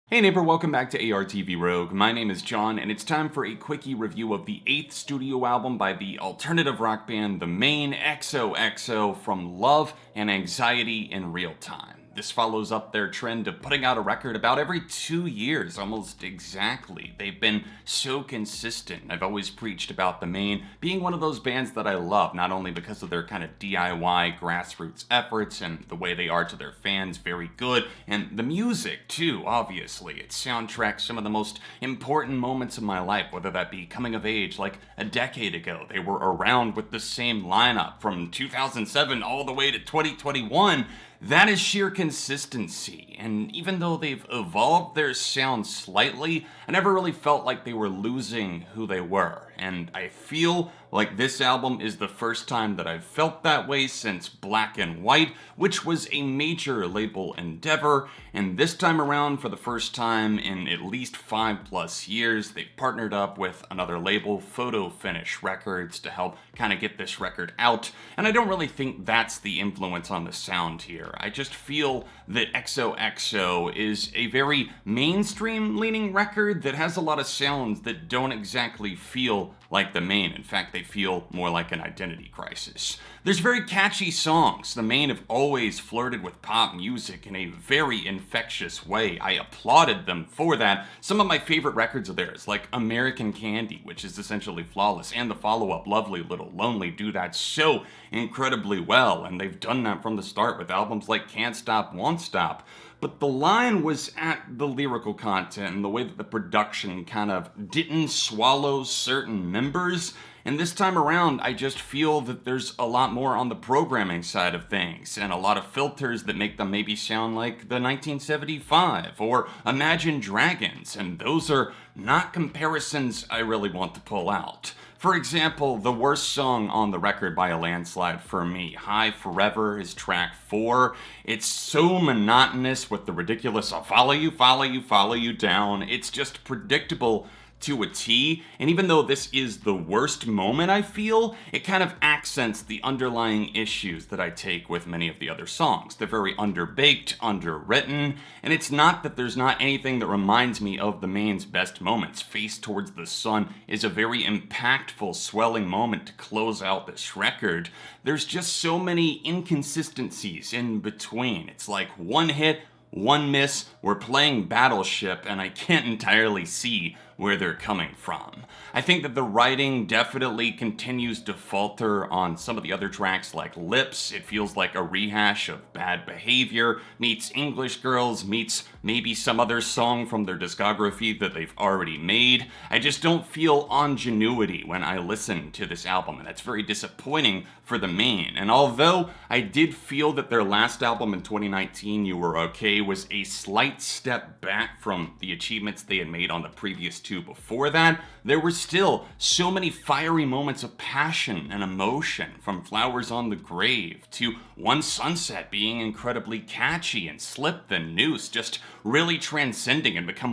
Hey neighbor, welcome back to ARTV Rogue. My name is John, and it's time for a quickie review of the 8th studio album by the alternative rock band The Maine, XOXO, from Love and Anxiety in Real Time. This follows up their trend of putting out a record about every 2 years, almost exactly. They've been so consistent. I've always preached about The Maine being one of those bands that I love, not only because of their kind of DIY grassroots efforts and the way they are to their fans, very good, and the music too, obviously. It soundtracks some of the most important moments of my life, whether that be coming of age like a decade ago. They were around with the same lineup from 2007 all the way to 2021. That is sheer consistency, and even though they've evolved their sound slightly, I never really felt like they were losing who they were, and I feel like this album is the first time that I've felt that way since Black and White, which was a major label endeavor, and this time around, for the first time in at least 5+ years, they've partnered up with another label, Photo Finish Records, to help kind of get this record out, and I don't really think that's the influence on the sound here. I just feel that XOXO is a very mainstream-leaning record that has a lot of sounds that don't exactly feel like The Maine. In fact, they feel more like an identity crisis. There's very catchy songs. The Maine have always flirted with pop music in a very infectious way. I applauded them for that. Some of my favorite records of theirs, like American Candy, which is essentially flawless, and the follow-up, Lovely Little Lonely, do that so incredibly well, and they've done that from the start with albums like Can't Stop, Won't Stop. But the line was at the lyrical content and the way that the production kind of didn't swallow certain members. And this time around, I just feel that there's a lot more on the programming side of things, and a lot of filters that make them maybe sound like the 1975 or Imagine Dragons, and those are not comparisons I really want to pull out. For example, the worst song on the record by a landslide for me, High Forever, is track 4. It's so monotonous with the ridiculous I'll follow you, follow you, follow you down. It's just predictable to a T, and even though this is the worst moment I feel, it kind of accents the underlying issues that I take with many of the other songs. They're very underbaked, underwritten, and it's not that there's not anything that reminds me of the Maine's best moments. Face Towards the Sun is a very impactful, swelling moment to close out this record. There's just so many inconsistencies in between. It's like one hit, one miss, we're playing Battleship, and I can't entirely see where they're coming from. I think that the writing definitely continues to falter on some of the other tracks like Lips. It feels like a rehash of Bad Behavior meets English Girls meets maybe some other song from their discography that they've already made. I just don't feel ingenuity when I listen to this album, and that's very disappointing for The Maine. And although I did feel that their last album in 2019, You Were Okay, was a slight step back from the achievements they had made on the previous two before that, there were still so many fiery moments of passion and emotion, from Flowers on the Grave to One Sunset being incredibly catchy, and Slip the Noose just really transcending and becoming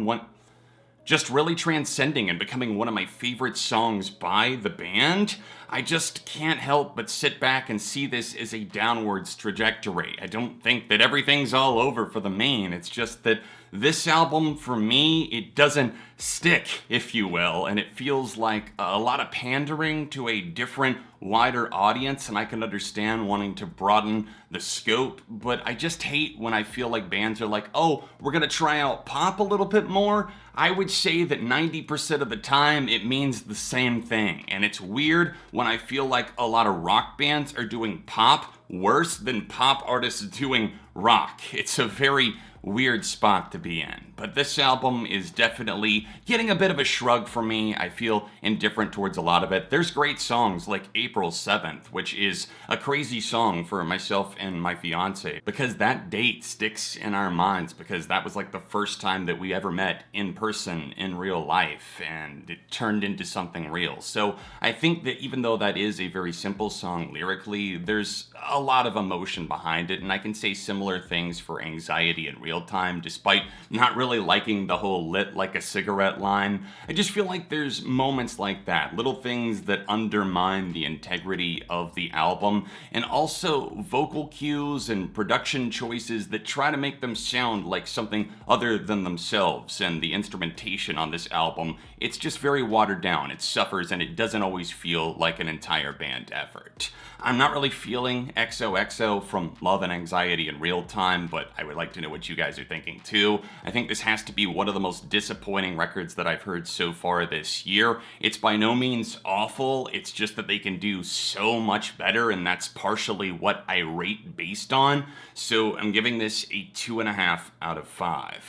one of my favorite songs by the band. I just can't help but sit back and see this as a downwards trajectory. I don't think that everything's all over for The Maine. It's just that this album, for me, it doesn't stick, if you will, and it feels like a lot of pandering to a different, wider audience, and I can understand wanting to broaden the scope, but I just hate when I feel like bands are like, oh, we're gonna try out pop a little bit more. I would say that 90% of the time it means the same thing, and it's weird when I feel like a lot of rock bands are doing pop worse than pop artists doing rock. It's a very weird spot to be in. But this album is definitely getting a bit of a shrug for me. I feel indifferent towards a lot of it. There's great songs like April 7th, which is a crazy song for myself and my fiance, because that date sticks in our minds, because that was like the first time that we ever met in person in real life, and it turned into something real. So I think that even though that is a very simple song lyrically, there's a lot of emotion behind it, and I can say similar things for Anxiety in Real real time, despite not really liking the whole lit like a cigarette line. I just feel like there's moments like that, little things that undermine the integrity of the album, and also vocal cues and production choices that try to make them sound like something other than themselves. And the instrumentation on this album, it's just very watered down. It suffers and it doesn't always feel like an entire band effort. I'm not really feeling XOXO from Love and Anxiety in Real Time, but I would like to know what you guys are thinking too. I think this has to be one of the most disappointing records that I've heard so far this year. It's by no means awful, it's just that they can do so much better, and that's partially what I rate based on. So I'm giving this a 2.5 out of 5.